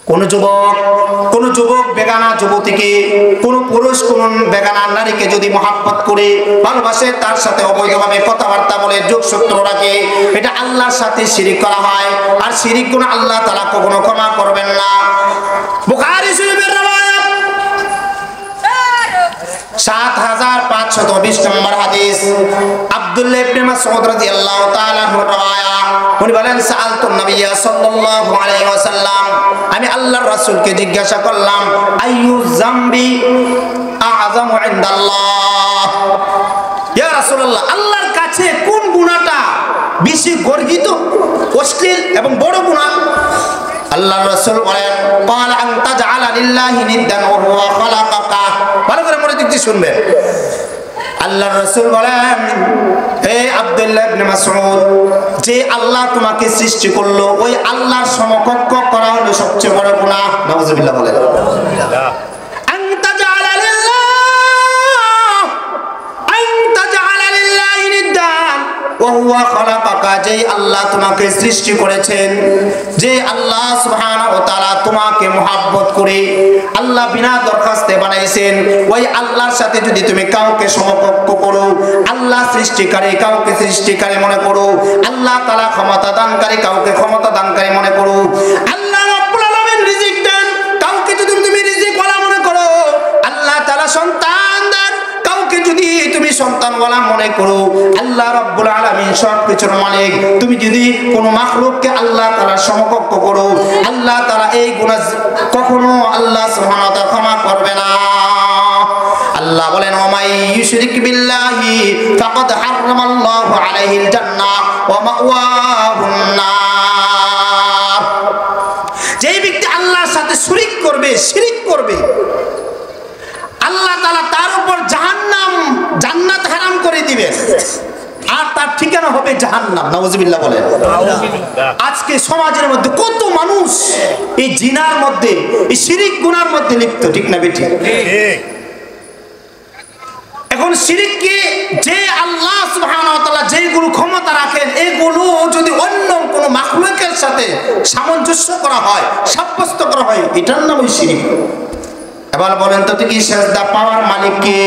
কোন যুবক বেগানা যুবতীকে, কোন পুরুষ কোন বেগানা নারীকে যদি মহাব্বত করে ভালোবাসে, তার সাথে অবৈধভাবে কথাবার্তা বলে যোগসূত্র রাখে, এটা আল্লাহর সাথে শিরিক করা হয়। আর শিরিক গুণ আল্লাহ তাআলা কখনো ক্ষমা করবেন না। বুখারী শরীফের riwayat 7520 নম্বর হাদিস, আব্দুল্লাহ ইবনে মাসউদ রাদিয়াল্লাহু তাআলা আনহু riwayat, উনি বলেন সাআলতুন নবিয়্য সাল্লাল্লাহু আলাইহি ওয়াসাল্লাম, আমি আল্লাহর রাসূলকে জিজ্ঞাসা করলাম, আইয়ু যামবি আ'যামু ইনদাল্লাহ, ইয়া রাসূলুল্লাহ, আল্লাহর কাছে কোন গুনাহটা বেশি গর্হিত, অশ্লীল এবং বড় গুনাহ? আল্লাহর রাসূল বলেন, ক্বালা আন তাজআলা লিল্লাহি নিদ্দান ওয়া হুয়া খালাকাকা। ভালো করে মনোযোগ দিয়ে শুনবেন। আল্লাহর রাসূল বলেন, হে আব্দুল্লাহ ইবনে মাসউদ, যে আল্লাহ তোমাকে সৃষ্টি করলো ওই আল্লাহর সমকক্ষ করা হলো সবচেয়ে বড় গুনাহ। নাউযুবিল্লাহ বলেন। আন তাজআলা লিল্লাহি নিদ্দান ওয়া হুয়া খালাকাকা, যে আল্লাহ তোমাকে সৃষ্টি করেছেন, যে আল্লাহ সুবহানাহু ওয়া তাআলা তোমাকে মহব্বত করে আল্লাহ বিনা দরখাস্তে বানাইছেন, ওই আল্লাহর সাথে যদি তুমি কাউকে সমকক্ষ করো, আল্লাহ সৃষ্টিকারী কাউকে সৃষ্টিকারী মনে করো, আল্লাহ তাআলা ক্ষমতা দানকারী কাউকে ক্ষমতা দানকারী মনে করো, আল্লাহ রাব্বুল আলামিন রিজিক দেন কাউকে যদি তুমি রিজিকওয়ালা মনে করো, আল্লাহ তাআলা সন্তান দেন কাউকে যদি তুমি সন্তানওয়ালা মনে করো, আল্লাহ রাব্বুল আলামিন সবকিছুর মালিক, তুমি যদি কোনো মাখলুককে আল্লাহ তাআলার সমকক্ষ করো, আল্লাহ তাআলা এই গুনাহ কখনো আল্লাহ সুবহানাহু ওয়া তাআলা ক্ষমা করবে না। আল্লাহ বলেন, ওমাই ইউশরিক বিল্লাহি ফাকাদ হারামাল্লাহু আলাইহিল জান্নাহ ওয়া মাওয়াহুন নার, যেই ব্যক্তি আল্লাহর সাথে শিরিক করবে আল্লাহ তাআলা তার উপর জান্নাত হারাম করে দিবেন, আর তার ঠিকানা হবে জাহান্নাম। নাউযুবিল্লাহ বলেন। আজকে সমাজের মধ্যে কত মানুষ এই জিনার মধ্যে, এই শিরিক গুনার মধ্যে লিপ্ত, ঠিক না বেটি? এখন শিরিককে যে আল্লাহ সুবহানাহু ওয়া তাআলা যেগুলো ক্ষমতা রাখেন, এগুলো যদি অন্য কোন মাখলুকের সাথে সামঞ্জস্য করা হয়, সাব্যস্ত করা হয়, এটার নামই শিরিক। এবার বলেন তো, কি সেজদা পাওয়ার মালিক কে?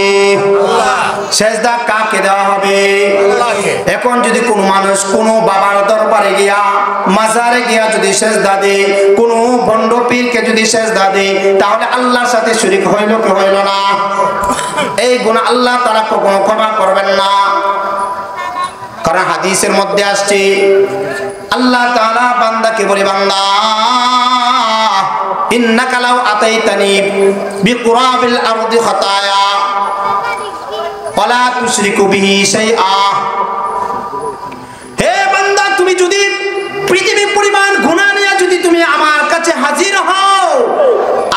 আল্লাহ। সেজদা কাকে দেওয়া হবে? আল্লাহকে। এখন যদি কোনো মানুষ কোনো বাবার দরবারে গিয়া, মাজারে গিয়া যদি সেজদা দেয়, কোনো ভণ্ড পীরকে যদি সেজদা দেয়, তাহলে আল্লাহর সাথে শরীক হইল কি হইল না? এই গুনাহ আল্লাহ তাআলা কখনো ক্ষমা করবেন না। কারণ হাদিসের মধ্যে আসছে, আল্লাহ তাআলা বান্দাকে বলে, বান্দা ইন্নাকা লাউ আতাইতানি বিকুরাবিল আরদি খাতায়া ওয়ালা তুশরিকু বিহি শাইআ, হে বান্দা, তুমি যদি পৃথিবীর পরিমাণ গুনাহ নিয়ে যদি তুমি আমার কাছে হাজির হও,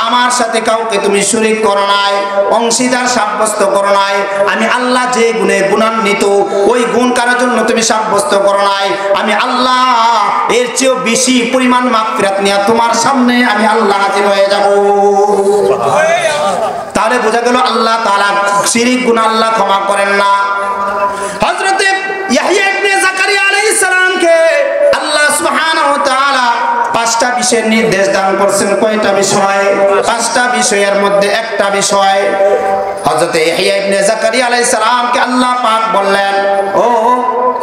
আমার সাথে কাউকে তুমি শরীক করো নাই, অংশীদার সাব্যস্ত করো নাই, আমি আল্লাহ যে গুণে গুণান্বিত ওই গুণ কারোর জন্য তুমি সাব্যস্ত করো নাই, আমি আল্লাহ এর চেয়েও বেশি পরিমাণ মাগফিরাত নিয়ে তোমার সামনে আমি আল্লাহ হাজির হয়ে যাব। তাহলে বোঝা গেল আল্লাহ তাআলা শিরিক গুনাহ আল্লাহ ক্ষমা করেন না। হযরত ইয়াহইয়া ইবনে যাকারিয়া আলাইহিস সালামকে আল্লাহ সুবহানাহু ওয়া তাআলা 5টা বিষয়ের নির্দেশ দান করেছেন। কয়টা বিষয়? 5টা বিষয়ের মধ্যে একটা বিষয় হযরত ইয়াহইয়া ইবনে যাকারিয়া আলাইহিস সালামকে আল্লাহ পাক বললেন, ও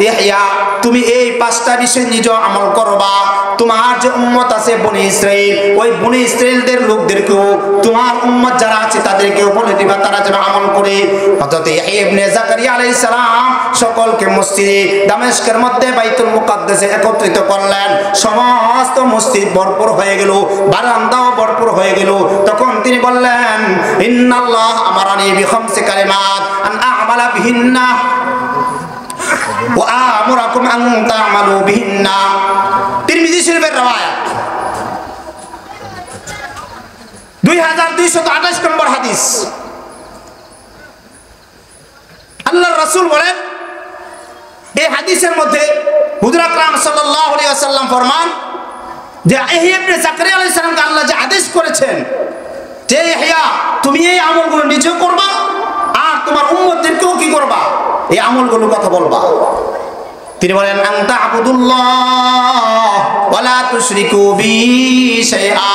ইয়াহইয়া, তুমি এই 5টা বিষয় নিজে আমল করবা। তোমার যে উম্মত আছে বনি ইসরাইল, ওই বনি ইসরাইলদের লোকদেরকেও, তোমার উম্মত যারা আছে তাদেরকেও বলে দিবা তারা যেন আমল করে। হযরত ইয়াহইয়া ইবনে যাকারিয়া আলাইহিস সালাম সকলকে মসজিদে দামেস্কের মধ্যে বাইতুল মুকাদ্দাসে একত্রিত করলেন। সমস্ত মসজিদ ভরপুর হয়ে গেল, বারান্দাও ভরপুর হয়ে গেল। তখন তিনি বললেন, ইন্নাল্লাহ আমারানি বিখামসি কালিমাত আন আ'মালা বিহিন্না ওয়া আমুরাকুম আন তা'মালু বিহিন্না। তিরমিজি শরীফের riwayat 2228 নম্বর হাদিস। আল্লাহর রাসূল বলেন, এই হাদিসের মধ্যে হুজুর আকরাম সাল্লাল্লাহু আলাইহি ওয়াসাল্লাম ফরমান যে ইয়াহইয়া ইবনে যাকারিয়া আলাইহিস সালামকে আল্লাহ যে আদেশ করেছেন যে ইয়াহইয়া, তুমি এই আমলগুলো নিজেও করবা আর তোমার উম্মতদেরকেও কি করবা, এই আমলগুলোর কথা বলবা। তিনি বলেন আনতা আবুদুল্লাহ ওয়ালা তুশরিকু বি শাইআ,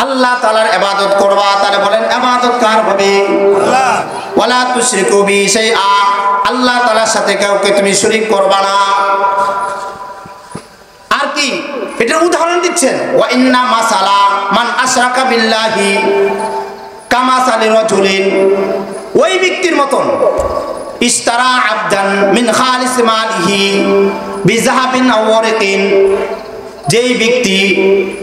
আল্লাহ তাআলার ইবাদত করবা। তাহলে বলেন ইবাদত কার হবে? আল্লাহ। ওয়ালা তুশরিকু বি শাইআ, আল্লাহ তাআলার সাথে কাউকে তুমি শরীক করবা না। আর কি এটার উদাহরণ দিচ্ছেন, ওয়া ইন্না মাসালা মান আশরাকা বিল্লাহি কামাসালি রাজুলিন, ওই ব্যক্তির মতন ইশতারা আবদান মিন খালিস মালিহি বিযাহাবিন আও ওয়ারিকিন, যেই ব্যক্তি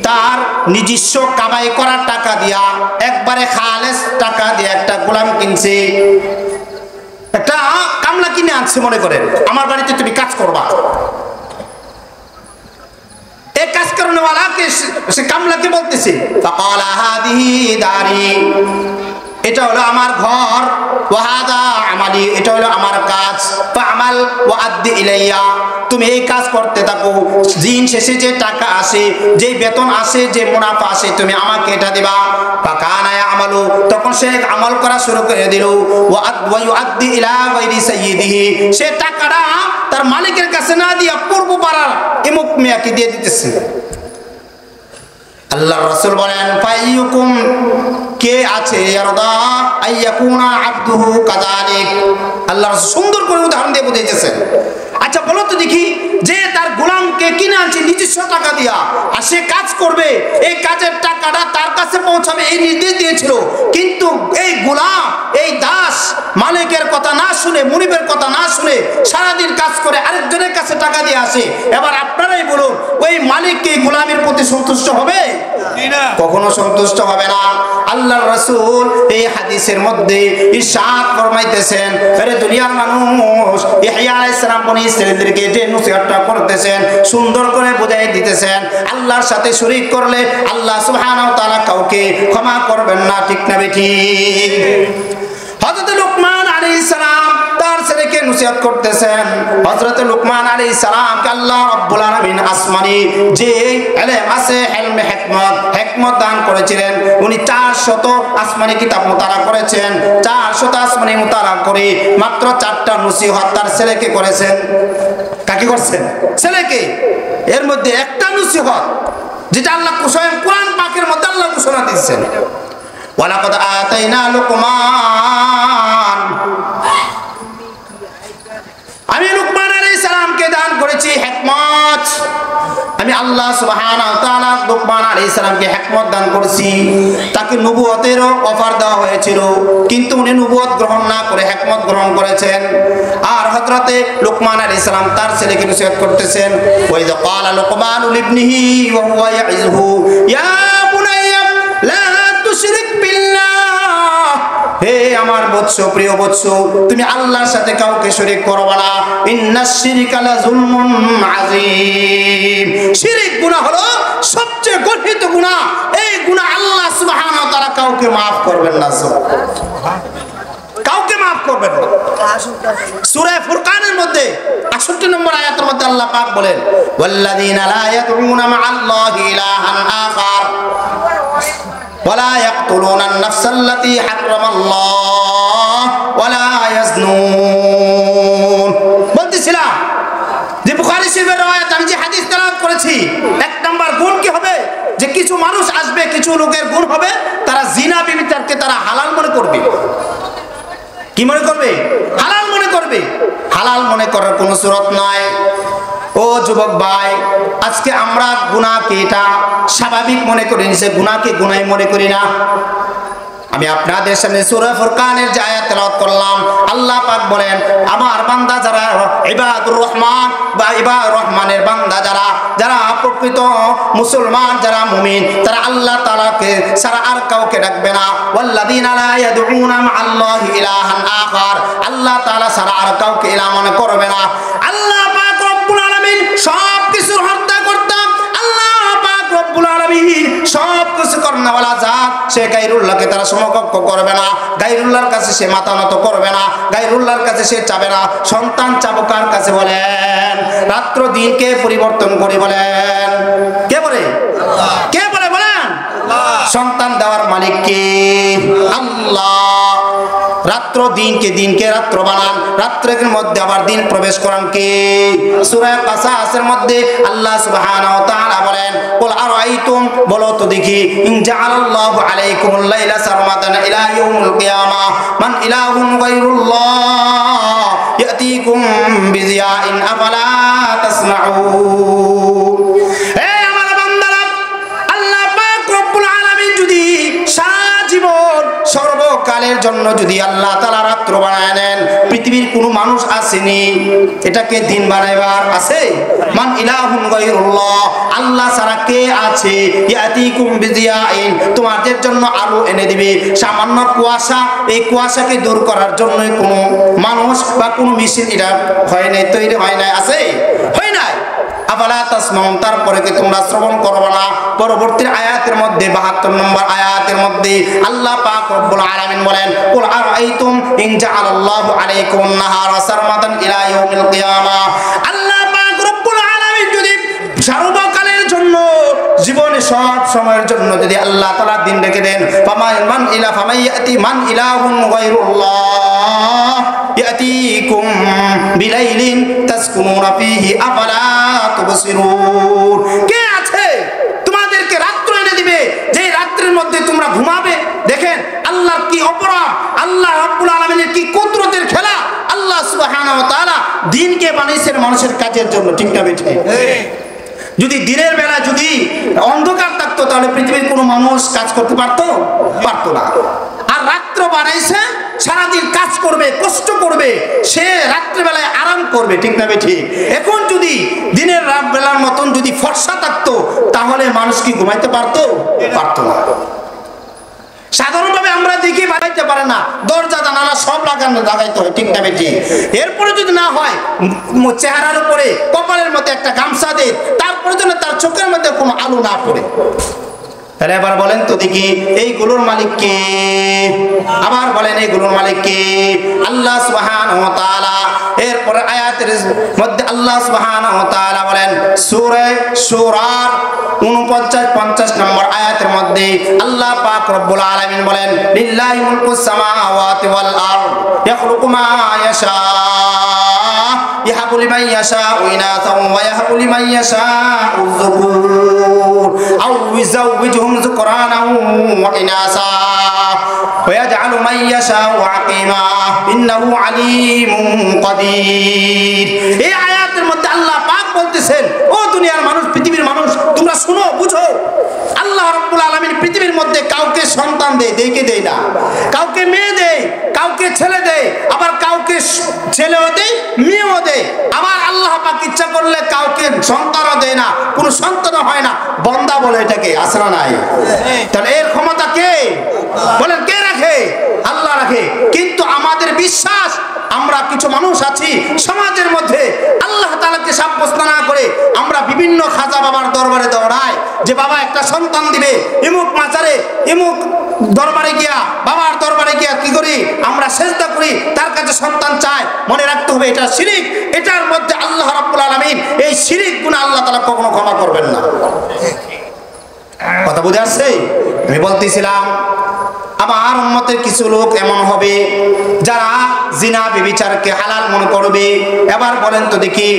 তার নিজস্ব কামাই করা টাকা দিয়া একবারে খালেস টাকা দিয়ে একটা গোলাম কিনছে, একটা কামলা কিনে আনছে, মনে করেন আমার বাড়িতে তুমি কাজ করবা। এই কাজ করানোওয়ালাকে সে কামলাকে বলতেছে ফাকালা হাদিহি দারি, এটা হলো আমার ঘর, ওয়াহাদা আমালি, এটা হলো আমার কাজ, ফাআমাল ওয়াআদ্দি ইলাইয়া, তুমি এই কাজ করতে থাকো, দিন শেষে যে টাকা আসে, যে বেতন আসে, যে মুনাফা আসে, তুমি আমাকে এটা দিবা। ফাকানা ইয়ামালু, তখন সে আমল করা শুরু করে দিল, ওয়া ইউআদ্দি ইলা গায়রি সাইয়্যিদিহি, সে টাকাটা তার মালিকের কাছে না দিয়া পূর্ব পাড়ার ইমুক মিয়াকে দিয়ে দিতেছে। আল্লাহর রাসূল বলেন ফাইয়ুকুম, কে আছে ইয়ারদা আইয়াকুনা আবদুহু কাযালিক, আল্লাহর রাসূল সুন্দর করে উদাহরণ দিয়ে বুঝাইতেছেন। আচ্ছা বলো তো দেখি, যে তার গোলামকে কিনে আনছে নিজস্ব টাকা দিয়া, আর সে কাজ করবে, এই কাজের টাকাটা তার কাছে পৌঁছাবে এই নির্দেশ দিয়েছিল, কিন্তু এই গোলাম, এই দাস মালিকের কথা না শুনে, মুনিবের কথা না শুনে সারাদিন কাজ করে আরেকজনের কাছে টাকা দিয়ে আসে। এবার আপনারাই বলুন, ওই মালিক কি গোলামের প্রতি সন্তুষ্ট হবে? কখনো সন্তুষ্ট হবে না। আল্লাহর রাসূল এই হাদিসের মধ্যে ইরশাদ ফরমাইতেছেন, আরে দুনিয়ার মানুষ, ইহইয়া আলাইহিস সালাম বনি ইসরাঈলদেরকে যে নসিহতটা করতেছেন, সুন্দর করে বুঝাই দিতেছেন, আল্লাহর সাথে শরীক করলে আল্লাহ সুবহানাহু ওয়া তাআলা কাউকে ক্ষমা করবেন না, ঠিক না বেঠিক? হযরত লুকমান আলাইহিস সালাম তার ছেলেকে নসিহত করতেছেন। হযরত লুকমান আলাইহিস সালামকে আল্লাহ রাব্বুল আলামিন আসমানি যে ইলম আছে, ইলমে হিকমত দান করেছিলেন। উনি 400 আসমানি কিতাব মুতালা করেছেন। 400 আসমানি মুতালা করে মাত্র 4টা নসিহত তার ছেলেকে করেছেন। কাকে করছেন? ছেলেকে। এর মধ্যে একটা নসিহত যেটা আল্লাহ স্বয়ং কোরআন পাকের মধ্যে আল্লাহ ঘোষণা দিয়েছেন, ওয়ালাকাদ আতাইনা লুকমান, আমি লুকমান আলাইহিস সালামকে দান করেছি হিকমত। আমি আল্লাহ সুবহানাহু ওয়া তাআলা লুকমান আলাইহিস সালামকে হিকমত দান করেছি। তাকে নবুয়তেরও অফার দেওয়া হয়েছিল, কিন্তু উনি নবুয়ত গ্রহণ না করে হিকমত গ্রহণ করেছেন। আর হযরতে লুকমান আলাইহিস সালাম তার ছেলেকে নসিহত করতেছেন, ওয়া ইযা ক্বালা লুকমানু লিবনিহি ওয়া হুয়া ইয়াইযুহু ইয়া বুনাইয়া লা তুশরিক বিল্লাহ, হে আমার বৎস, প্রিয় বৎস, তুমি আল্লাহর সাথে কাউকে শরীক করবে না। ইন্নাশ শিরকা লাযুলমুন আযীম, শিরক গুনাহ হলো সবচেয়ে গর্হিত গুনাহ। এই গুনাহ আল্লাহ সুবহানাহু ওয়া তাআলা কাউকে maaf করবেন না, কাউকে maaf করবেন না। সূরা ফুরকানের মধ্যে 68 নম্বর আয়াতের মধ্যে আল্লাহ পাক বলেন, ওয়াল্লাযীনা লা ইয়াদউনা মা'আল্লাহি ইলাহান আখার ওয়ালা ইয়াকতুলুনান নাফসাল্লাতী হারামাল্লাহ ওয়ালা ইয়াজনুন। বলতেছিলাম যে বুখারী শরীফের riwayat, আমি যে হাদিস তেলাওয়াত করেছি, 1 নাম্বার গুণ কি হবে, যে কিছু মানুষ আসবে, কিছু লোকের গুণ হবে, তারা জিনা ব্যভিচারকে তারা হালাল মনে করবে। কি মনে করবে? হালাল মনে করবে। হালাল মনে করার কোনো সুরত নাই। ও যুবক ভাই, আজকে আমরা গুনাহকে এটা স্বাভাবিক মনে করি, যে গুনাহকে গুনাহ মনে করি না। আমি আপনাদের সামনে সূরা ফুরকানের যে আয়াত তেলাওয়াত করলাম, আল্লাহ পাক বলেন, আমার বান্দা যারা ইবাদুর রহমান বা ইবাদুর রহমানের বান্দা যারা, যারা প্রকৃত মুসলমান, যারা মুমিন, তারা আল্লাহ তাআলাকে ছাড়া আর কাউকে ডাকবে না। ওয়াল্লাযীনা লা ইয়াদউনা মা'আল্লাহি ইলাহান আখার, আল্লাহ তাআলা ছাড়া আর কাউকে ইলাহ মনে করবে না। আল্লাহ পাক রব্বুল আলামিন সব কিছুর হত্যা করতাম। আল্লাহ পাক রব্বুল আলামিন সব কিছু করনেওয়ালা জাত, সে গায়রুল্লাহকে তারা সমকক্ষ করবে না। গায়রুল্লাহর কাছে সে মাথা নত করবে না। গায়রুল্লাহর কাছে সে চাবে না। সন্তান চাবো কার কাছে বলেন? রাত্র দিনকে পরিবর্তন করে বলেন, কে বলে? আল্লাহ। কে বলে বলেন? আল্লাহ। সন্তান দেওয়ার মালিক কে? আল্লাহ। রাত্র দিনকে রাত্র বানান, রাত্রের মধ্যে আবার দিন প্রবেশ করান কে? সূরা কাসাসের মধ্যে আল্লাহ সুবহানাহু ওয়া তাআলা বলেন, কুল আরাইতুম, বলো তো দেখি, ইন জাআলাল্লাহু আলাইকুমুল লাইলা সারমাদান ইলা ইয়াউমিল কিয়ামাহ মান ইলাহুন গায়রুল্লাহ ইয়াতিকুম বিজিয়াইন আফালা তাসমাউন। হে আমার বান্দারা, আল্লাহ পাক রব্বুল আলামিন যদি সারা জীবন সর্বকালের জন্য যদি আল্লাহ তাআলা রাত্র বানায় নেন, পৃথিবীর কোনো মানুষ আসেনি এটাকে দিন বানাইবার? আছে? মান ইলাহুন গায়রুল্লাহ, আল্লাহ ছাড়া কে আছে? ইয়াতিকুম বিজিয়াইন, তোমাদের জন্য আলো এনে দিবে। সামান্য কুয়াশা, এই কুয়াশাকে দূর করার জন্য কোনো মানুষ বা কোনো মেশিন এটা হয় নাই, তৈরি হয় নাই? আছে? হয় নাই? আফালা তাসমাউন, তারপরে কি তোমরা শ্রবণ করবে না? পরবর্তী আয়াতের মধ্যে 72 নম্বর আয়াতের মধ্যে আল্লাহ পাক রব্বুল আলামিন বলেন, কুল আরাইতুম ইন জাআলাল্লাহু আলাইকুমুন নাহারা সারমাদান ইলা ইয়াউমিল কিয়ামাহ। আল্লাহ পাক রব্বুল আলামিন যদি সর্বকালের জন্য, জীবনে সব সময়ের জন্য যদি আল্লাহ তাআলা দিন রেখে দেন, ফামাইয়াতি মান ইলাহুন গায়রুল্লাহ ইয়াতিকুম বিলাইলিন তাসকুনুনা ফীহি আফালা তুবসিরুন। কে আছে তোমাদেরকে রাত্র এনে দিবে, যে রাত্রির মধ্যে তোমরা ঘুমাবে? দেখেন আল্লাহর কি অপরাধ, আল্লাহ রাব্বুল আলামিনের কি কুদরতের খেলা। আল্লাহ সুবহানাহু ওয়া তাআলা দিনকে বানিয়েছেন মানুষের কাজের জন্য, ঠিক না বেঠিক? যদি দিনের বেলা যদি অন্ধকার থাকতো তাহলে পৃথিবীর কোনো মানুষ কাজ করতে পারতো না। আর রাত্র বানাইছে সারাদিন কাজ করবে, কষ্ট করবে, সে রাত্রিবেলায় আরাম করবে, ঠিক না বেঠিক? এখন যদি দিনের রাত বেলার মতন যদি ফর্সা থাকতো তাহলে মানুষ কি ঘুমাইতে পারতো না। সাধারণভাবে আমরা দেখি বানাইতে পারে না, দরজা জানালা সব লাগাইতে হয়, ঠিক না বেঠিক? এরপরে যদি না হয় চেহারার উপরে কপালের মধ্যে একটা গামছা দেয়, তারপরে যেন তার চোখের মধ্যে কোনো আলো না পড়ে। তাহলে এবার বলেন তো দেখি, এইগুলোর মালিক কে? আবার বলেন এইগুলোর মালিক কে? আল্লাহ সুবহানাহু ওয়া তাআলা। এরপরে আয়াতের মধ্যে আল্লাহ সুবহানাহু ওয়া তাআলা বলেন, সূরা সূরার 49-50 নম্বর আয়াতের মধ্যে আল্লাহ পাক রব্বুল আলামিন বলেন, লিল্লাহি মুলকুস সামাওয়াতি ওয়াল আরদ ইয়াখলুকু মা ইয়াশা ইয়াহাবু লিমান ইয়াশাউ ইনাসা ওয়া ইয়াহাবু লিমান ইয়াশাউ যুকুর আও ইউযাউযুহুম যুকরানাও ওয়া ইনাসা ওয়া ইয়াজআলু মান ইয়াশাউ আকিমা ইন্নাহু আলীমুন কাদির। এই আয়াতের মধ্যে আল্লাহ পাক বলতেছেন, ও দুনিয়ার মানুষ, পৃথিবীর মানুষ, তোমরা শুনো, বুঝো, আল্লাহ রাব্বুল আলামিন পৃথিবীর মধ্যে কাউকে সন্তান দেয়, দেখে দেয় না, কাউকে মেয়ে দেয়, কাউকে ছেলে দেয়, আবার কাউকে ছেলেও দেয়, মেয়েও দেয়, আবার আল্লাহ পাক ইচ্ছা করলে কাউকে সন্তানও দেয় না, কোনো সন্তানও হয় না, বান্দা বলে এটাকে, আছে না নাই? তাহলে এর ক্ষমতা কে? বলেন কে রাখে? আল্লাহ রাখে। কিন্তু আমাদের বিশ্বাস, আমরা কিছু মানুষ আছি সমাজের মধ্যে আল্লাহ তাআলাকে সাব্যস্ত না করে আমরা বিভিন্ন খাজা বাবার দরবারে দৌড়াই যে বাবা একটা সন্তান দিবে, ইমুক মাজারে ইমুক দরবারে গিয়া, বাবার দরবারে গিয়া কি করি আমরা সিজদা করি, তার কাছে সন্তান চাই। মনে রাখতে হবে এটা শিরক, এটার মধ্যে আল্লাহ রাব্বুল আলামিন এই শিরক গুনাহ আল্লাহ তাআলা কখনো ক্ষমা করবেন না। কথা বুঝে আসছে? আমি বলতেছিলাম আমার উম্মতের কিছু লোক এমন হবে যারা জিনা ব্যভিচারকে হালাল মনে করবে। এবার বলেন তো দেখি,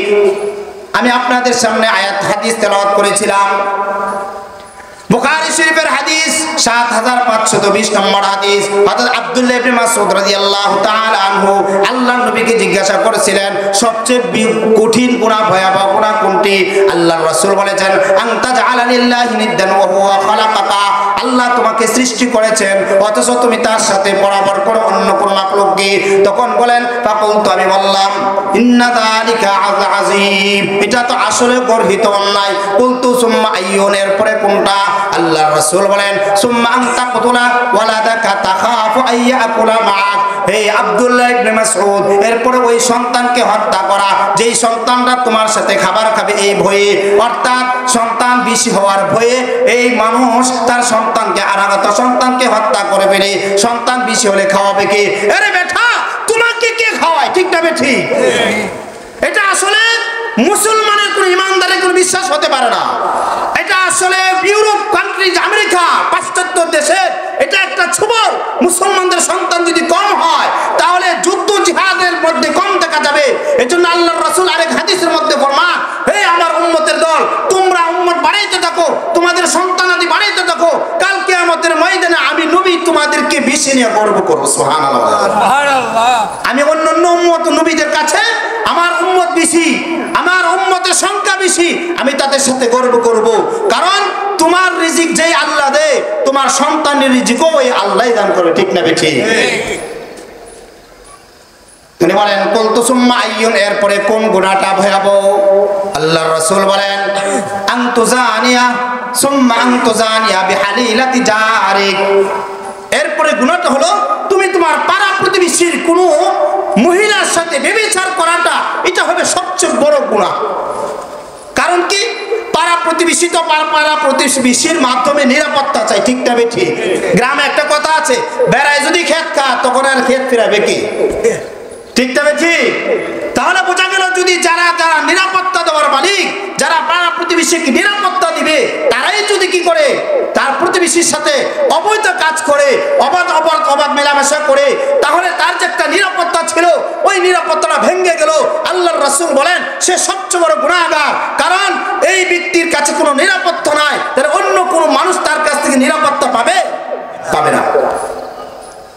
আমি আপনাদের সামনে আয়াত হাদিস তেলাওয়াত করেছিলাম, বুখারী শরীফের হাদিস 7520 নম্বর হাদিস। হযরত আব্দুল্লাহ ইবনে মাসউদ রাদিয়াল্লাহু তাআলা আনহু আল্লাহর নবীকে জিজ্ঞাসা করেছিলেন, সবচেয়ে কঠিন গুনাহ, ভয়াবহ গুনাহ কোনটি? আল্লাহর রাসূল বলেছেন, আনতা জাআলা লিল্লাহি নিদ্দান ওয়া হুয়া খালাকাকা, আল্লাহ তোমাকে সৃষ্টি করেছেন অথচ তুমি তার সাথে বরাবর করো অন্য কোন মাখলুককে। তখন বলেন, ফাকুলতু, আমি বললাম, ইন্না যালিকা আযীম, এটা তো আসলে গর্হিত অন্যায়। কুলতু সুম্মা আইয়ুন, এরপরে কোনটা? আল্লাহর রাসূল বলেন, সুম্মা আনতা কুতুলা ওয়ালাদাকা তাখাফু আইয়াকুলা মাআক। হে আব্দুল্লাহ ইবনে মাসউদ, এরপরে ওই সন্তানকে হত্যা করা যেই সন্তানটা তোমার সাথে খাবার খাবে এই ভয়ে, অর্থাৎ সন্তান বেশি হওয়ার ভয়ে এই মানুষ তার সন্তানকে আরাগত সন্তানকে হত্যা করে ফেলে। সন্তান বেশি হলে খাওয়াবে কে? আরে বেটা, তোমাকে কে খাওয়ায়? ঠিক না বেঠি? এটা আসলে মুসলমানের কোন ইমানদারের কোন বিশ্বাস হতে পারে না। এটা আসলে ইউরোপ কান্ট্রিজ, আমেরিকা, পাশ্চাত্য দেশের এটা একটা ছবল। মুসলমানদের সন্তান যদি কম হয় নিয়ে গর্ব করব সুবহানাল্লাহ। আমি অন্যান্য উম্মত নবীদের কাছে আমার উম্মত বেশি, আমার উম্মতের সংখ্যা বেশি, আমি তাদের সাথে গর্ব করব। কারণ তোমার রিজিক যেই আল্লাহ দেয়, তোমার সন্তানের রিজিকও ওই আল্লাহই দান করে, ঠিক না বেঠিক? তিনি বলেন কুলতু সুম্মা আইয়ুন, এরপরে কোন গুনাহটা ভয়াবহ? আল্লাহর রাসূল বলেন আনতুজানিয়া সুম্মা আনতুজানিয়া বিহালিলাতি জারিক। এরপরে গুনাহটা হলো তুমি তোমার পাড়া প্রতিবেশীর কোন মহিলার সাথে ব্যভিচার করাটা, এটা হবে সবচেয়ে বড় গুনাহ। কারণ কি? পাড়া প্রতিবেশী তো পাড়া প্রতিবেশীর মাধ্যমে নিরাপত্তা চাই, ঠিক না বেঠিক? গ্রামে একটা কথা আছে, বেড়ায় যদি ক্ষেত খা তখন আর ক্ষেত ফিরাবে কি, ঠিক না বেঠিক? তাহলে বোঝা গেল যদি যারা নিরাপত্তা দেওয়ার মালিক, যারা পাড়া প্রতিবেশীকে নিরাপত্তা দিবে, তারাই যদি কি করে তার প্রতিবেশীর সাথে অবৈধ কাজ করে, অবাধ মেলামেশা করে, তাহলে তার যে একটা নিরাপত্তা ছিল ওই নিরাপত্তাটা ভেঙে গেল। আল্লাহর রাসূল বলেন সে সবচেয়ে বড় গুনাহগার। কারণ এই ব্যক্তির কাছে কোনো নিরাপত্তা নাই, তাহলে অন্য কোনো মানুষ তার কাছ থেকে নিরাপত্তা পাবে না।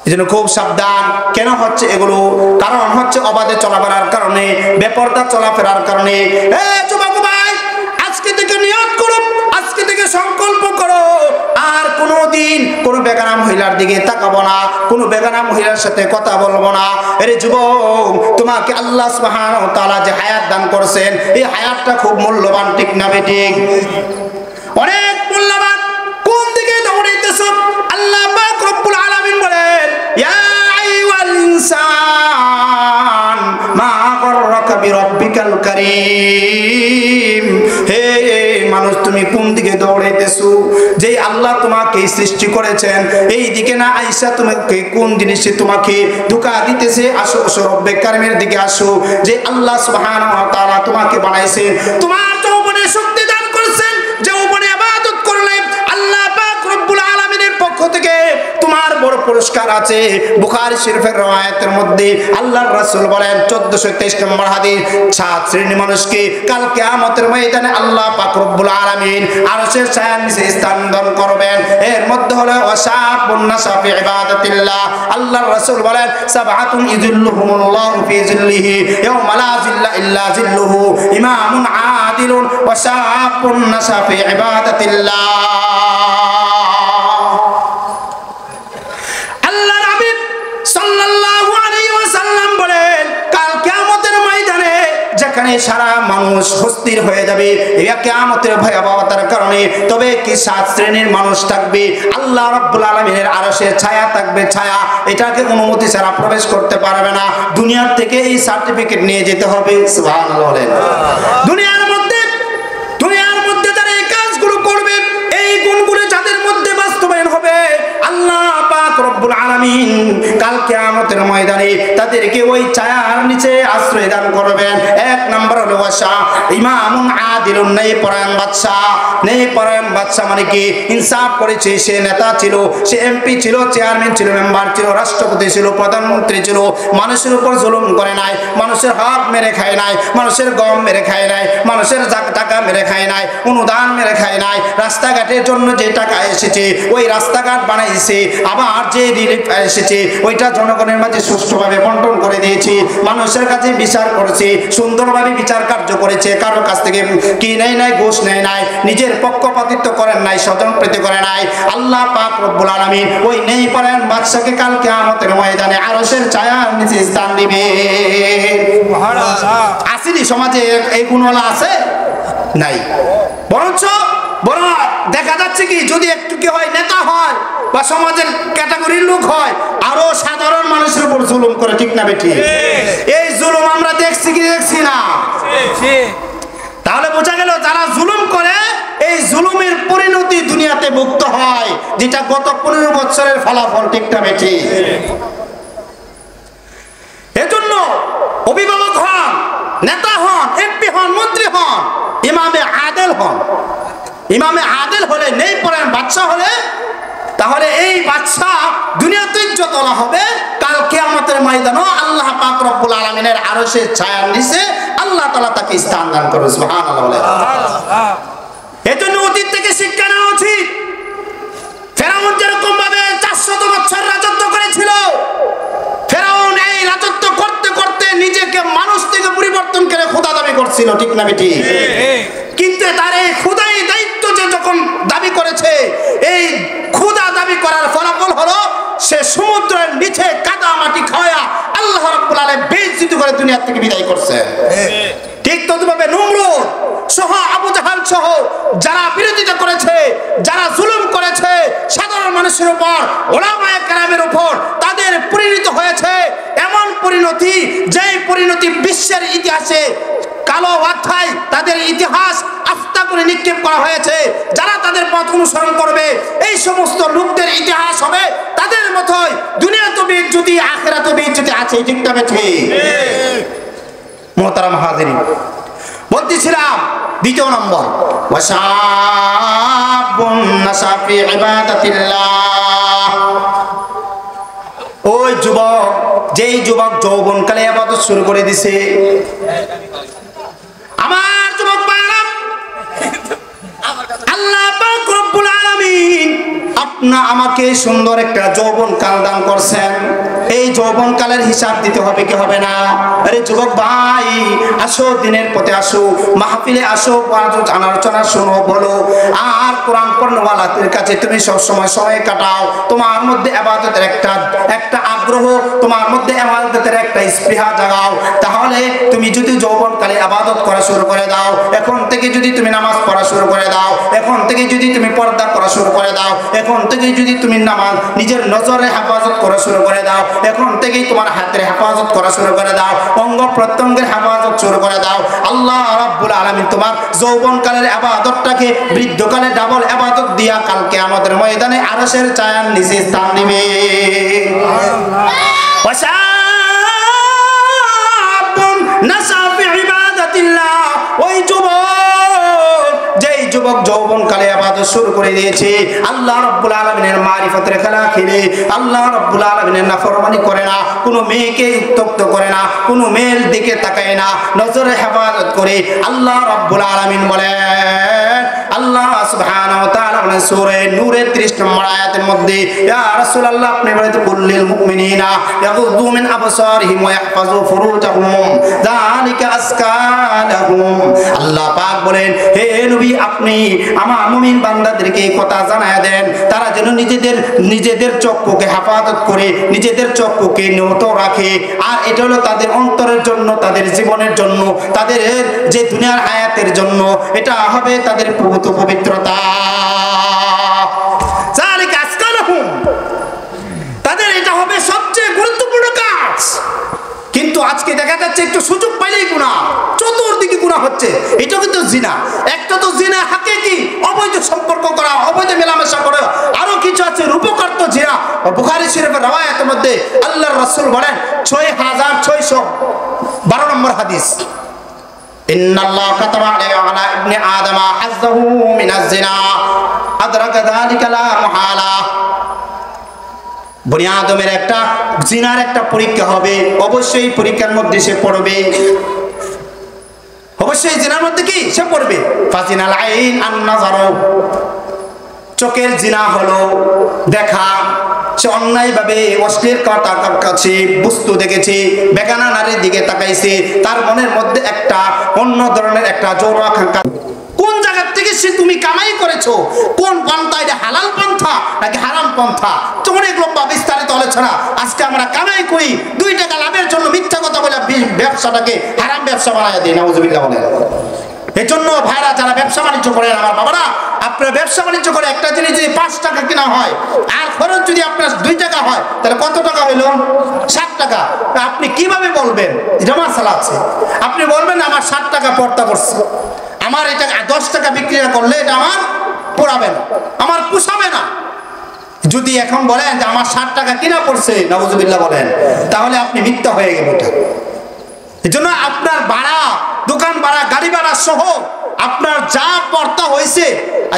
এজন্য খুব সাবধান। কেন হচ্ছে এগুলো? কারণ হচ্ছে অবাধে চলাফেরার কারণে, বেপরদা চলাফেরার কারণে। যুবক ভাই, আজকে থেকে নিয়ত করো, আজকে থেকে সংকল্প করো, আর কোনোদিন কোনো বেগানা মহিলার দিকে তাকাবো না, কোনো বেগানা মহিলার সাথে কথা বলবো না। আরে যুবক, তোমাকে আল্লাহ সুবহানাহু ওয়া তাআলা যে হায়াত দান করেছেন, এই হায়াতটা খুব মূল্যবান, ঠিক না বেঠিক? অনেক মূল্যবান। কোন দিকে দৌড়াইতেছো? আল্লাহ পাক রব্বুল আলামিন বলেন ইয়া আইয়ুহাল ইনসান মা গাররাকা বিরাব্বিকাল কারীম। হে মানুষ, তুমি কোন দিকে দৌড়াইতেছো? যে আল্লাহ তোমাকে সৃষ্টি করেছেন এই দিকে না আইসা তোমাকে কোন জিনিসে তোমাকে ধোঁকা দিতেছে? আসো রব্বে কারীমের দিকে আসো। যে আল্লাহ সুবহানাহু ওয়া তাআলা তোমাকে বানাইছেন, তোমার যৌবনে শক্তি দান করেছেন, যৌবনে ইবাদত করলে আল্লাহ পাক রব্বুল আলামিনের পক্ষ থেকে তোমার বড় পুরস্কার আছে। বুখারী শরীফের রওয়ায়াতের মধ্যে আল্লাহর রাসূল বলেন 1423 নম্বর হাদিস, 7 শ্রেণীর মানুষকে কাল কিয়ামতের ময়দানে আল্লাহ পাক রব্বুল আলামিন আরশের ছায়ার নিচে স্থান দান করবেন। এর মধ্যে হলো ওয়াশাবুন নাসা ফি ইবাদাতিল্লাহ। আল্লাহর রাসূল বলেন সাবআতুন ইযিল্লুহুমুল্লাহু ফি যিল্লিহি ইয়াওমা লা যিল্লা ইল্লা যিল্লুহু ইমামুন আদিলুন ওয়া শাবুন নাসা ফি ইবাদাতিল্লাহ। সারা মানুষ অস্থির হয়ে যাবে কিয়ামতের ভয়াবহতার কারণে, তবে কি 7 শ্রেণীর মানুষ থাকবে। আল্লাহ রাব্বুল আলামিনের আরশের ছায়া থাকবে, ছায়া, এটাকে অনুমতি ছাড়া প্রবেশ করতে পারবে না। দুনিয়ার থেকে এই সার্টিফিকেট নিয়ে যেতে হবে। সুবহানাল্লাহ বলেন। দুনিয়ার মধ্যে যারা এই কাজগুলো করবে, এই গুণগুলো যাদের মধ্যে বাস্তবায়ন হবে, আল্লাহ পাক রব্বুল আলামিন কাল কিয়ামতের ময়দানে তাদেরকে ওই ছায়ার নিচে আশ্রয় দান করবেন। এক নাম্বার হলো ওয়াসা ইমামুন আদিলুন, ন্যায়পরায়ণ বাদশা মানে কি? ইনসাফ করেছে, সে নেতা ছিল, সে এমপি ছিল, চেয়ারম্যান ছিল, মেম্বার ছিল, রাষ্ট্রপতি ছিল, প্রধানমন্ত্রী ছিল, মানুষের উপর জুলুম করে নাই, মানুষের হক মেরে খায় নাই, মানুষের গম মেরে খায় নাই, মানুষের টাকা মেরে খায় নাই, অনুদান মেরে খায় নাই, রাস্তাঘাটের জন্য যে টাকা এসেছে ওই রাস্তাঘাট বানাইছে, আবার যে রিলিফ এসেছে ওইটা জনগণের মাঝে সুষ্ঠুভাবে বন্টন করে দিয়েছে, মানুষের কাছে বিচার করেছে, সুন্দরভাবে বিচার কার্য করেছে, কারো কাছ থেকে কি নেয় নাই, ঘুষ নেয় নাই, নিজের পক্ষপাতিত্ব করেন নাই, স্বজনপ্রীতি করে নাই। আল্লাহ পাক রব্বুল আলামিন ওই ন্যায়পরায়ণ বাদশাকে কাল কিয়ামতের ময়দানে আরশের ছায়ার নিচে স্থান দিবে। সুবহানাল্লাহ। আসেনি সমাজে এই গুণওয়ালা আছে? নাই। বরঞ্চ দেখা যাচ্ছে কি, যদি একটু কি হয়, নেতা হয় বা সমাজের ক্যাটাগরির লোক হয়, আরো সাধারণ মানুষের উপর জুলুম করে, ঠিক না বেঠিক? এই জুলুম আমরা দেখছি কি দেখছি না? তাহলে বোঝা গেল যারা জুলুম করে এই জুলুমের পরিণতি দুনিয়াতে ভুগতে হয়, যেটা গত 15 বছরের ফলাফল, ঠিক না বেঠিক? এজন্য অভিভাবক হন, নেতা হন, এমপি হন, মন্ত্রী হন, ইমামে আদেল হন। ইমামে আদেল হলে, ন্যায়পরায়ণ বাদশা হলে, তাহলে এই বাদশা দুনিয়াতে ইজ্জতওয়ালা হবে, কাল কিয়ামতের ময়দানেও আল্লাহ পাক রব্বুল আলামিনের আরশের ছায়ার নিচে আল্লাহ তাআলা তাকে স্থান দান করবে। সুবহানাল্লাহ। এজন্য অতীত থেকে শিক্ষা নেওয়া উচিত। ফেরাউন যেরকম ভাবে 400 বছর রাজত্ব করেছে, ঠিক না বেটি? কিন্তু তার এই ক্ষুধাই দায়িত্ব যে যখন দাবি করেছে, এই ক্ষুধা দাবি করার ফলাফল হলো সে সমুদ্রের নিচে কাদা মাটি খাওয়া আল্লাহ রাব্বুল আলামিন বেইজ্জত করে দুনিয়া থেকে বিদায় করছে। ঠিক তদ্রুপে নমরুদ সহ আবু জাহাল সহ যারা বিরোধিতা করেছে, যারা জুলুম করেছে সাধারণ মানুষের উপর, উলামায়ে কেরামের উপর, তাদের পরিণত হয়েছে এমন পরিণতি, যেই পরিণতি বিশ্বের ইতিহাসে কালো অধ্যায়, তাদের ইতিহাস আস্থা করে নিক্ষেপ করা হয়েছে। যারা তাদের পথ অনুসরণ করবে এই সমস্ত লোকদের ইতিহাস হবে তাদের মতোই। দুনিয়া তো বেইজ্জতি, আখিরাত বেইজ্জতি আছে, ঠিক না বেঠি? মোহতারাম হাজিরিন, বলতেছিলাম দ্বিতীয় নম্বর, ওয়াশাবুন নাশা ফি ইবাদাতিল্লাহ। ওই যুবক, যেই যুবক যৌবনকালে ইবাদত শুরু করে দিছে। আমার যুবক ভাইরা, আল্লাহ পাক রব্বুল আলামিন আপনা আমাকে সুন্দর একটা যৌবনকাল দান করছেন। এই যৌবনকালের হিসাব দিতে হবে কি হবে না? আরে যুবক ভাই, আসো, দিনের পথে আসো, মাহফিলে আসো, আলোচনা শোনো, বলো, আর কোরআন পড়নেওয়ালাদের কাছে তুমি সব সময় কাটাও। তোমার মধ্যে ইবাদতের একটা আগ্রহ, তোমার মধ্যে ইবাদতের একটা স্পৃহা জাগাও। তাহলে তুমি যদি যৌবনকালে ইবাদত করা শুরু করে দাও, এখন থেকে যদি তুমি নামাজ পড়া শুরু করে দাও, এখন থেকে যদি তুমি পর্দা করা শুরু করে দাও, এখন থেকে যদি তুমি নামাজ নিজের নজরে হেফাজত করা শুরু করে দাও, এখন থেকেই তোমার হাতের হেফাজত করা শুরু করে দাও, অঙ্গ প্রত্যঙ্গের হেফাজত শুরু করে দাও, আল্লাহ রাব্বুল আলামিন তোমার যৌবনকালের ইবাদতটাকে বৃদ্ধকালে ডাবল ইবাদত দিয়া কালকে আমাদের ময়দানে আরশের ছায়ার নিচে স্থান দিবে। ওয়াশাবুন নাশা ফি ইবাদাতিল্লাহ, ওই যুবক যৌবনকালে ইবাদত শুরু করে দিয়েছে, আল্লাহ রাব্বুল আলামিনের মারিফতের খেলা খেলে, আল্লাহ রাব্বুল আলামিনের নাফরমানি করে না, কোনো মেয়েকে উত্তক্ত করে না, কোনো মেয়ের দিকে তাকায় না, নজরে হেফাজত করে। আল্লাহ রাব্বুল আলামিন বলেন, আল্লাহ সুবহানাহু ওয়া তাআলা বলেন সূরা নূরের 30 নম্বর আয়াতের মধ্যে, ইয়া রাসূলুল্লাহ আপনি বলেন কুল্লিল মুমিনিনা ইয়াগুযু মিন আবসারিহিম ওয়া ইয়াহফাযু ফুরুজাহুম যালিকা আযকা লাহুম। আল্লাহ পাক বলেন, হে নবী আপনি আমার মুমিন বান্দাদেরকে এই কথা জানায়া দেন, তারা যেন নিজেদের চক্ষুকে হেফাজত করে, নিজেদের চক্ষুকে নত রাখে। আর এটা হলো তাদের অন্তরের জন্য, তাদের জীবনের জন্য, তাদের যে দুনিয়ার হায়াতের জন্য, এটা হবে তাদের পবিত্রতা। যালিকা আযকা লাহুম, তাদের এটা হবে সবচেয়ে গুরুত্বপূর্ণ কাজ। কিন্তু আজকে দেখা যাচ্ছে একটু সুযোগ পাইলেই গুনাহ, চতুর্দিকে গুনাহ হচ্ছে। এটা কিন্তু জিনা, একটা তো জিনা হাকিকি, অবৈধ সম্পর্ক করা, অবৈধ মেলামেশা করা, আরো কিছু আছে রূপকর্ত জিনা। বুখারী শরীফের রওয়ায়াতের মধ্যে আল্লাহর রাসূল বলেন 6612 নম্বর হাদিস, ইন্নাল্লাহ কাতাবা আলা ইবনি আদম হাযযাহু মিনাজ জিনা আদরাকা যালিকা লা মুহালা। বনি আদমের একটা জিনার একটা পরীক্ষা হবে, অবশ্যই পরীক্ষার মধ্যে সে পড়বে, অবশ্যই জিনার মধ্যে কি সে পড়বে। ফাজিনাল আইন আন নাযারু, চোখের জিনা হলো দেখা, সে অন্যায়ভাবে অশ্লীল কাছে বস্তু দেখেছে, বেগানা নারীর দিকে তাকাইছে, তার মনের মধ্যে একটা অন্য ধরনের একটা জোর আকাঙ্ক্ষা। কোন জায়গা থেকে সে তুমি কামাই করেছো, কোন পন্থা, এটা হালাল পন্থা নাকি হারাম পন্থা, তো অনেক লম্বা বিস্তারিত আলোচনা। আজকে আমরা কামাই করি 2 টাকা লাভের জন্য, মিথ্যা কথা বলে ব্যবসাটাকে হারাম ব্যবসা বানায় দিই, নাউযুবিল্লাহ বলেন। এই জন্য ভাইরা যারা ব্যবসা বাণিজ্য করেন, আমার বাবারা, আপনার ব্যবসা বাণিজ্য করে একটা জিনিস যদি 5 টাকা কিনা হয় আর খরচ যদি আপনার 2 টাকা হয়, তাহলে কত টাকা হইলো? 7 টাকা। আপনি কিভাবে বলবেন এটা মাসালা আছে? আপনি বলবেন আমার 7 টাকা পড়তা করছে, আমার এটা 10 টাকা বিক্রি করলে এটা আমার পোড়াবে না, আমার পোষাবে না। যদি এখন বলেন যে আমার 60 টাকা কিনা পড়ছে, নাউযুবিল্লাহ বলেন, তাহলে আপনি মিথ্যা হয়ে গেল। এটা এজন্য আপনার ভাড়া, দোকান ভাড়া, গাড়ি ভাড়া সহ আপনার যা পড়তা হয়েছে,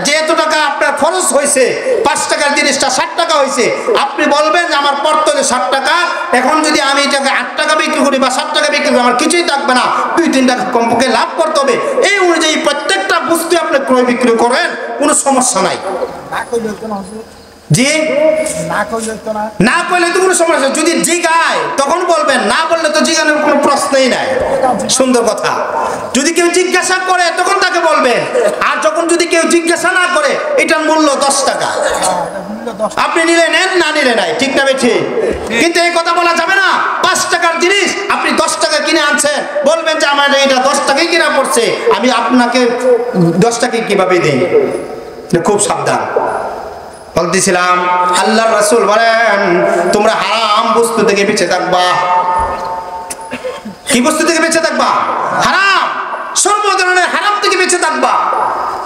যে এত টাকা আপনার খরচ হয়েছে, 5 টাকার জিনিসটা 60 টাকা হয়েছে, আপনি বলবেন যে আমার পড়তে হলে 60 টাকা, এখন যদি আমি এটাকে 8 টাকা বিক্রি করি বা 7 টাকা বিক্রি করি, আমার কিছুই থাকবে না, 2-3 টাকা কমপক্ষে লাভ করতে হবে। এই অনুযায়ী প্রত্যেকটা বস্তু আপনি ক্রয় বিক্রি করেন, কোনো সমস্যা নাই। জি না কইলে তো কোনো সমস্যা, যদি জিগায় তখন বলবেন, না বললে তো জিগানোর কোনো প্রশ্নই নাই। সুন্দর কথা। যদি কেউ জিজ্ঞাসা করে তখন তাকে বলবেন, আর যখন যদি কেউ জিজ্ঞাসা না করে, এটার মূল্য 10 টাকা, আপনি নিলে নেন, না নিলে নাই, ঠিক না বেঠি? কিন্তু এই কথা বলা যাবে না। 5 টাকার জিনিস আপনি 10 টাকা কিনে আনছেন, বলবেন যে আমার এটা 10 টাকাই কিনা পড়ছে, আমি আপনাকে 10 টাকায় কিভাবে দিই? খুব সাবধান। বলতেছিলাম আল্লাহর রাসূল বলেন তোমরা হারাম বস্তু থেকে বেঁচে থাকবা। কি বস্তু থেকে বেঁচে থাকবা? হারাম, সর্ব ধরনের হারাম থেকে বেঁচে থাকবা।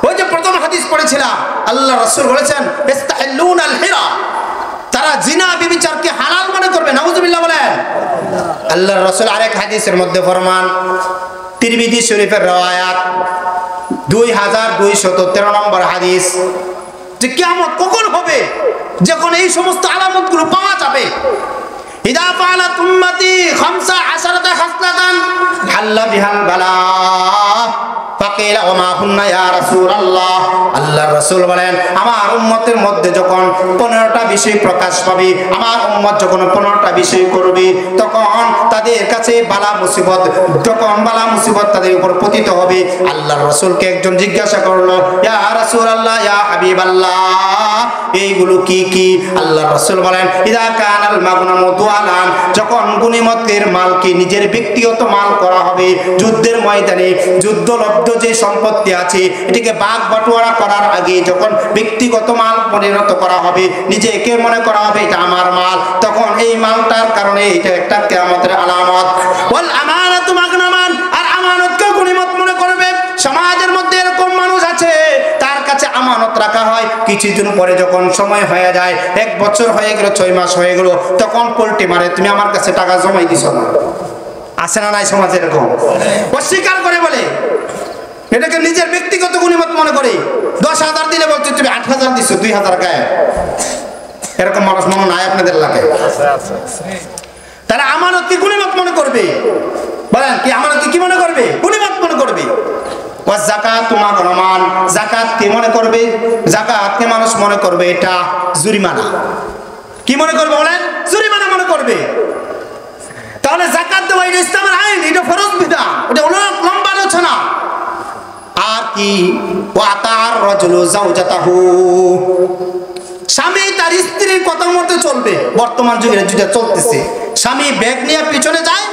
ওই যে প্রথম হাদিস পড়েছিলাম, আল্লাহর রাসূল বলেছেন ইস্তাহিল্লুনাল হিরা, তারা জিনা ব্যভিচারকে হালাল মনে করবে। নাউযুবিল্লাহ বলেন। আল্লাহর রাসূল আরেক হাদিসের মধ্যে ফরমান, তিরমিজি শরীফের রওয়ায়াত 2213 নম্বর হাদিস, যে কিয়ামত কখন হবে? যখন এই সমস্ত আলামতগুলো পাওয়া যাবে। ইদা ফাআলাত উম্মতি 15 খাসলাতান হাল্লা বিহাল বালা ফাকিলা ওয়া মা হুন্না ইয়া রাসূলুল্লাহ। আল্লাহর রাসূল বলেন আমার উম্মতের মধ্যে যখন 15টা বিষয় প্রকাশ পাবে, আমার উম্মত যখন 15টা বিষয় করবে, তখন তাদের কাছে বালা মুসিবত, যখন বালা মুসিবত তাদের উপর পতিত হবে। আল্লাহর রাসূলকে একজন জিজ্ঞাসা করলো, ইয়া রাসূলুল্লাহ, ইয়া হাবিবাল্লাহ, এইগুলো কি কি? আল্লাহর রাসূল বলেন ইদা কানাল মাগনামু দুআলান, যখন গনিমতের মালকে নিজের ব্যক্তিগত মাল করা হবে, যুদ্ধের ময়দানে যুদ্ধলব্ধ যে সম্পত্তি আছে এটাকে ভাগ বাটোয়ারা করার আগে যখন ব্যক্তিগত মাল পরিণত করা হবে, নিজেকে মনে করা হবে এটা আমার মাল, তখন এই মালটার কারণে এটা একটা কিয়ামতের আলামত। ওয়াল আমানাতু মাগনামান, আর আমানতকে গনিমত মনে করবে। সমাজের মধ্যে এরকম মানুষ আছে, তার কাছে আমানত রাখা হয়, কিছুদিন পরে যখন সময় হয়ে যায়, 1 বছর হয়ে গেল, 6 মাস হয়ে গেল, তখন পল্টি মারে, তুমি আমার কাছে টাকা জমাই দিছো না। আছে না নাই সমাজে এরকম? অস্বীকার করে বলে, এটাকে নিজের ব্যক্তিগত গনিমত মনে করে। 10,000 দিলে বলছে তুমি 8,000 দিছো, 2,000 গায়ে। এরকম মানুষ মনে নাই আপনাদের এলাকায়? তারা আমানতকে গনিমত মনে করবে। বলেন কি আমানতকে কি মনে করবে? গনিমত মনে করবে। ওয়া যাকাতু মাগনামান, যাকাতকে মনে করবে, যাকাতকে মানুষ মনে করবে এটা জরিমানা। কি মনে করবে বলেন? জরিমানা মনে করবে। তাহলে যাকাত দেওয়া এটা ইসলামের আইন, এটা ফরজ বিধান, এটা অনেক লম্বা আলোচনা। আর কি ওয়া তার রাজুলু যাওজাতাহু, স্বামী তার স্ত্রীর কথা মতো চলবে। বর্তমান যুগে যেটা চলতেছে, স্বামী ব্যাগ নিয়ে পিছনে যায়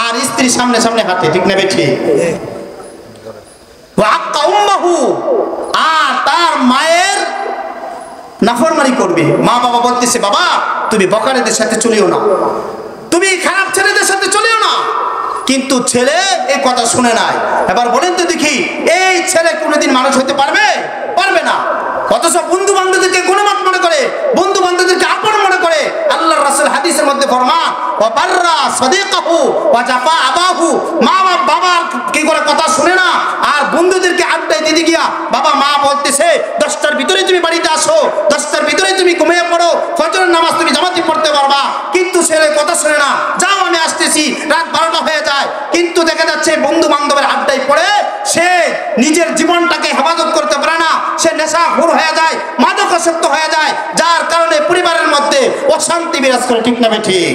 আর স্ত্রী সামনে সামনে হাঁটে, ঠিক না বেঠি? আর তার মায়ের নাফরমানি করবে। মা বাবা বলতেছে বাবা তুমি বখারেদের সাথে চলিও না, তুমি খারাপ ছেলেদের সাথে চলিও না, কিন্তু ছেলে এই কথা শুনে নাই। এবার বলেন তো দেখি, এই ছেলে কোনোদিন মানুষ হতে পারবে? পারবে না। অথচ বন্ধু বান্ধবদেরকে গুণমত মনে করে, বন্ধু বান্ধবদেরকে আপন মনে করে। আল্লাহর রাসূল হাদিসের মধ্যে ফরমান ওয়া বাররা সাদিকাহু ওয়া জাফা আবাহু, মা বাবা কি করে কথা শুনে না, আর বন্ধুদেরকে আড্ডায় দিতে গিয়া বাবা মা বলতেছে 10টার ভিতরে তুমি বাড়িতে আসো, 10টার ভিতরে তুমি ঘুমিয়ে পড়ো, ফজরের নামাজ তুমি জামাতে পড়তে পারবা, কিন্তু ছেলে কথা শুনে না, যাও আমি আসতেছি, রাত 12টা হয়ে যায়। কিন্তু দেখা যাচ্ছে বন্ধু বান্ধবের আড্ডায় পড়ে সে নিজের জীবনটাকে হেফাজত করতে পারে না, সে নেশাখোর হয়ে যায়, মাদকাসক্ত হয়ে যায়, যার কারণে পরিবারের মধ্যে অশান্তি বিরাজ করে, ঠিক না ঠিক?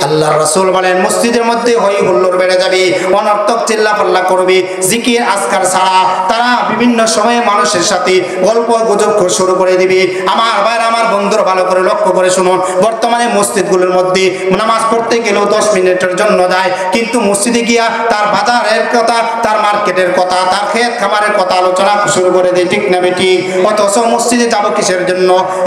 আল্লাহর রাসূল বলেন মসজিদের মধ্যে হই হুল্লোড় বেড়ে যাবে, অনর্থক চিল্লাপাল্লা করবে, জিকির আজকার ছাড়া তারা বিভিন্ন সময়ে মানুষের সাথে গল্প গুজব শুরু করে দিবে। আমার ভাইরা, আমার বন্ধুরা ভালো করে লক্ষ্য করে শুনুন, বর্তমানে মসজিদগুলোর মধ্যে নামাজ পড়তে গেলেও 10 মিনিটের জন্য যায়, কিন্তু মসজিদে গিয়া তার বাজারের কথা, তার মার্কেটের কথা, তার ক্ষেত খামারের কথা আলোচনা শুরু করে দেয়, ঠিক না ঠিক? অথচ মসজিদে যাবো কিসের জন্য?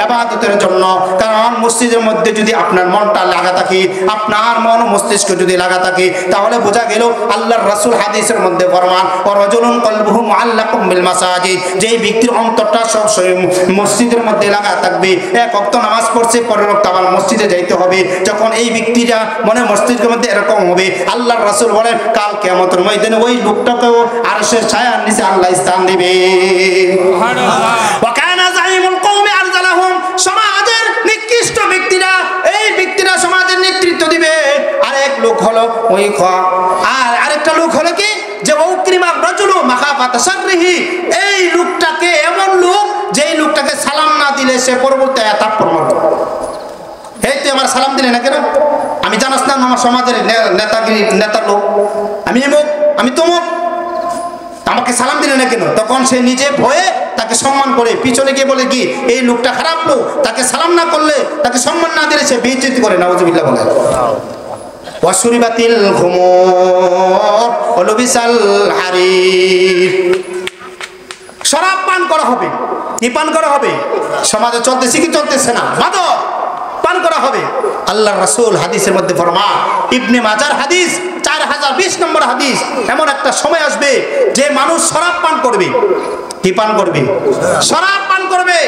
ইবাদতের জন্য। কারণ মসজিদের মধ্যে যদি আপনার মনটা লাগা থাকে, আপনার মন মস্তিষ্ক যদি লাগা থাকে, তাহলে বোঝা গেল আল্লাহর রাসূল হাদিসের মধ্যে ফরমান ওয়া রাজুলুন কলবুহু মুআল্লাকুম বিল মাসাজিদ, যে ব্যক্তির অন্তরটা সব সময় মসজিদের মধ্যে লাগা থাকবে, 1 ওয়াক্ত নামাজ পড়ছে, পরের ওয়াক্ত আবার মসজিদে যাইতে হবে, যখন এই ব্যক্তিটা মনে মস্তিষ্কের মধ্যে এরকম হবে, আল্লাহর রাসূল বলেন কাল কিয়ামতের ময়দানে ওই লোকটাকেও আরশের ছায়ার নিচে আল্লাহ স্থান দিবে। সুবহানাল্লাহ। ওয়া কানা যাইমুল কওমি আরজালাহুম, সমাজের নিকৃষ্ট ব্যক্তিরা, এই ব্যক্তিরা সমাজের নেতৃত্ব দিবে। আরেক লোক হলো ওই আর আরেকটা লোক হলো কি, যে রহমাতা শাররিহি, এই লোকটাকে এমন লোক যেই লোকটাকে সালাম না দিলে সে পরবর্তী থাপ্পড় মারবে। এই তুই আমার সালাম দিলে না কেন? আমি জানাস না আমার সমাজের নেতাগিরি নেতার লোক, আমি এমুক আমি তমুক, আমাকে সালাম দিলে না কেন? তখন সে নিজে ভয়ে তাকে সম্মান করে পিছনে গিয়ে বলে কি এই লোকটা খারাপ লোক, তাকে সালাম না করলে তাকে সম্মান না দিলে সে বেইজ্জতি করে। নাউজুবিল্লাহ বলে। ওয়াসুরিবাতিল খুমুর ওয়ালুবিসাল হারির, শরাব পান করা হবে। কি পান করা হবে? সমাজে চলতেছে কি চলতেছে না? মাদক পান করা হবে। আল্লাহর রাসূল হাদিসের মধ্যে ফরমান, ইবনে মাজার হাদিস 4020 নম্বর হাদিস, এমন একটা সময় আসবে যে মানুষ শরাব পান করবে। কি পান করবে? শরাব পান করবে।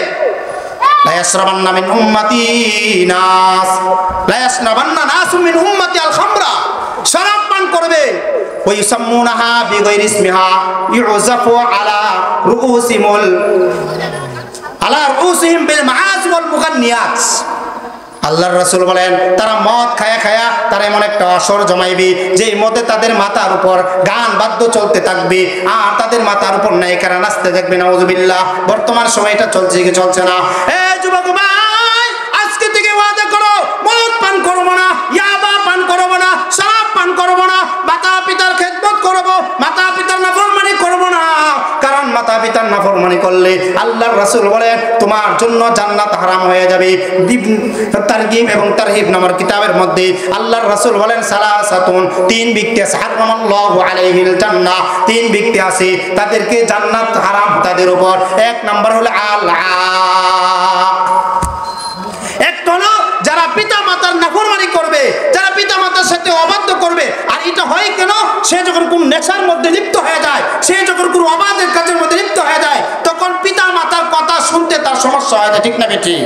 লা ইয়াশরাবান্না মিন উম্মতি নাস, লা ইয়াশরাবান্না নাসু মিন উম্মতি আল খামরা, শরাব পান করবে। ওয়া ইউসাম্মুনাহা বিগাইরি ইসমিহা ইউযাফু আলা রুউসিহিম বিল মাআসি ওয়াল মুগান্নিয়াত। আল্লাহর রাসূল বলেন তারা মদ খায়া খায়া তারা এমন একটা আসর জমাইবে যেই মদে তাদের মাথার উপর গান বাদ্য চলতে থাকবে আর তাদের মাথার উপর নায়িকারা নাচতে থাকবে। নাউজুবিল্লাহ। বর্তমান সময়টা চলছে কি চলছে না? এই যুবক ভাই, আজকে থেকে ওয়াদা করো মদ পান করবো না, ইয়াবা পান করবো না, শরাব পান করবো না, মাতা পিতার খেদমত করবো, মাতা পিতার নাফরমানি করবো না। কারণ মাতা পিতার নাফরমানি করলে আল্লাহর রাসূল বলেন তোমার জন্য জান্নাত হারাম হয়ে যাবে। তারগিব এবং তারহিব নামের কিতাবের মধ্যে আল্লাহর রাসূল বলেন সালাসাতুন, তিন ব্যক্তি আছে হারামাল্লাহু আলাইহিল জান্নাহ, তিন ব্যক্তি আছে তাদেরকে জান্নাত হারাম তাদের উপর। এক নাম্বার হলো একটা হলো যারা পিতা মাতার নাফরমানি করবে, যারা পিতা মাতার সাথে অবাধ্য করবে। আর এটা হয় কেন? সে যখন কোন নেশার মধ্যে লিপ্ত হয়ে যায়, সে যখন কোন অবাধের কাজের মধ্যে লিপ্ত হয়ে যায়, তখন পিতা মাতার কথা শুনতে তার সমস্যা হয় যায়। ঠিক না বেঠিক?